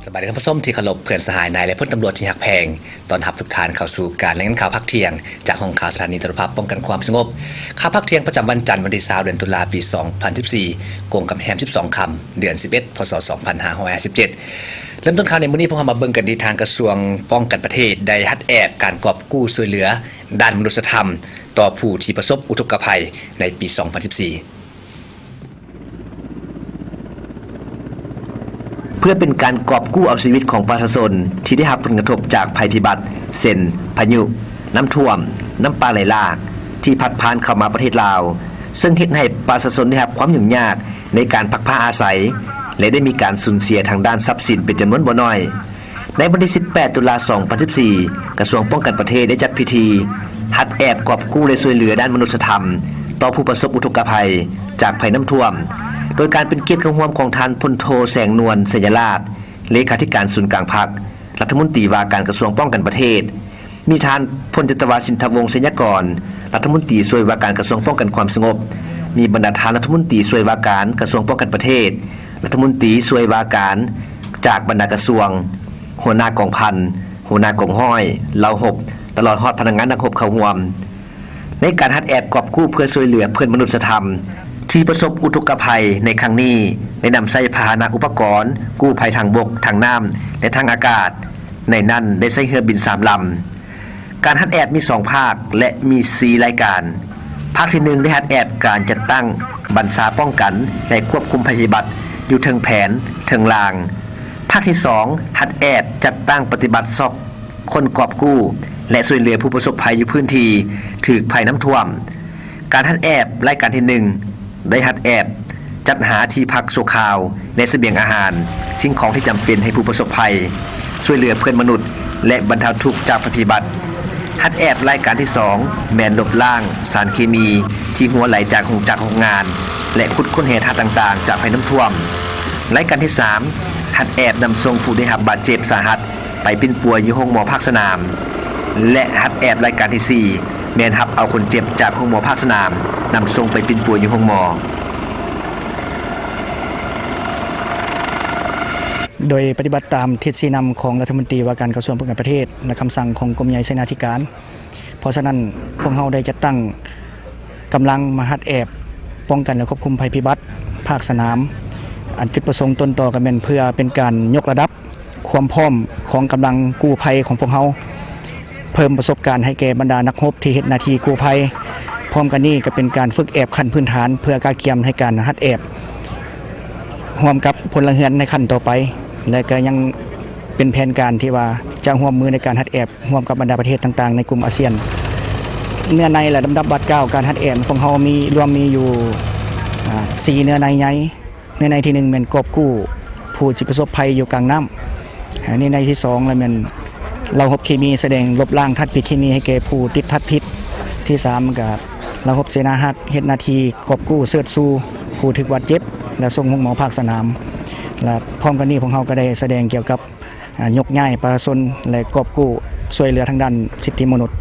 สบายดีท่านผู้ชมที่เคารพเพื่อนสหายนายและพลตำรวจที่หักแพงตอนทับทุกทานเข้าสู่การรายงานข่าวพักเที่ยงจากห้องข่าวสถานีโทรทัศน์ป้องกันความสงบข่าวพักเที่ยงประจำวันจันทร์วันที่20เดือนตุลาปี2014กงกับแฮม12ค่ำเดือน11พศ2557เริ่มต้นข่าวในมื้อนี้พวกเรามาเบิ่งกันที่ทางกระทรวงป้องกันประเทศได้ฮัดแอบการกอบกู้ช่วยเหลือด้านมนุษยธรรมต่อผู้ที่ประสบอุทกภัยในปี2014เพื่อเป็นการกอบกู้เอาชีวิตของประชาชนที่ได้รับผลกระทบจากภัยพิบัติเช่นพายุน้ำท่วมน้ำป่าไหลหลากที่พัดผ่านเข้ามาประเทศลาวซึ่งเฮ็ดให้ประชาชนได้รับความยุ่งยากในการพักผ้าอาศัยและได้มีการสูญเสียทางด้านทรัพย์สินเป็นจำนวนบ่น้อยในวันที่18ตุลาคม2014กระทรวงป้องกันประเทศได้จัดพิธีฮัดแอบกอบกู้และช่วยเหลือด้านมนุษยธรรมต่อผู้ประสบอุทกภัยจากภัยน้ำท่วมโดยการเป็นเกียรติของร่วมของท่านพลโทแสงนวลเสยราชเลขาธิการศูนย์กลางพรรครัฐมนตรีว่าการกระทรวงป้องกันประเทศมีท่านพลจตวาสินทวงศ์เสยกรรัฐมนตรีช่วยว่าการกระทรวงป้องกันความสงบมีบรรดาท่านรัฐมนตรีช่วยว่าการกระทรวงป้องกันประเทศรัฐมนตรีช่วยว่าการจากบรรดากระทรวงหัวหน้ากองพันหัวหน้ากองห้อยเหล่าหบตลอดฮอดพนักงานนักหบเข้าร่วมในการฮัดแอบกอบกู้เพื่อช่วยเหลือเพื่อนมนุษยธรรมที่ประสบอุทกภัยในครั้งนี้ได้นำใช้พาหนะอุปกรณ์กู้ภัยทางบกทางน้ำและทางอากาศในนั้นได้ใช้เรือบิน3ลำการฮัดแอบมี2ภาคและมี4รายการภาคที่1ได้ฮัดแอบการจัดตั้งบรรษาป้องกันและควบคุมภัยพิบัติอยู่เทิงแผนเทิงลางภาคที่2ฮัดแอบจัดตั้งปฏิบัติซอกคนกอบกู้และช่วยเหลือผู้ประสบภัยอยู่พื้นที่ถูกภัยน้ำท่วมการฮัดแอบรายการที่1ได้ฮัดแอบจัดหาที่พักชั่วคราวและเสบียงอาหารสิ่งของที่จำเป็นให้ผู้ประสบภัยช่วยเหลือเพื่อนมนุษย์และบรรเทาทุกข์จากภัยพิบัติฮัดแอบรายการที่2แมนลบล้างสารเคมีที่หัวไหลจากโรงงานและขุดค้นเหตุต่างๆจากภัยน้ำท่วมรายการที่3ฮัดแอบนำส่งผู้ได้รับบาดเจ็บสาหัสไปเป็นป่วยอยู่โรงหมอภาคสนามและฮัดแอบรายการที่4แมนรับเอาคนเจ็บจากโรงหมอภาคสนามนำส่งไปเป็นป่วยอยู่โรงหมอโดยปฏิบัติตามทิศชี้นำของรัฐมนตรีว่าการกระทรวงป้องกันประเทศและคำสั่งของกรมใหญ่เสนาธิการเพราะฉะนั้นพวกเราได้จัดตั้งกำลังมาฮัดแอบป้องกันและควบคุมภัยพิบัติภาคสนามอันจุดประสงค์ต้นต่อกันเป็นเพื่อเป็นการยกระดับความพร้อมของกำลังกู้ภัยของพวกเราเพิ่มประสบการณ์ให้แก่บรรดานักรบที่เฮ็ดหน้าที่กู้ภัยพร้อมกันนี้ก็เป็นการฝึกแอบขั้นพื้นฐานเพื่อการเตรียมให้การฮัดแอบร่วมกับพลเรือนในขั้นต่อไปและก็ยังเป็นแผนการที่ว่าจะร่วมมือในการฮัดแอบร่วมกับบรรดาประเทศต่างๆในกลุ่มอาเซียนเนื้อในและลำดับบัด9การฮัดแอบของเรามีอยู่4เนื้อในใหญ่เนื้อในที่1เป็นกอบกู้ผู้ที่ประสบภัยอยู่กลางน้ำเนื้อในที่2แล้วเป็นเราหบเคมีแสดงลบล้างธาตุพิษเคมีให้แก่ผู้ติดธาตุพิษที่3ก็เราหบเสนาฮักเฮ็ดหน้าที่กอบกู้เสิร์ชสู่ผู้ถูกบาดเจ็บและส่งโรงหมอภาคสนามและพร้อมกันนี้พวกเราก็ได้แสดงเกี่ยวกับยกย้ายประชาชนและกอบกู้ช่วยเหลือทางด้านสิทธิมนุษย์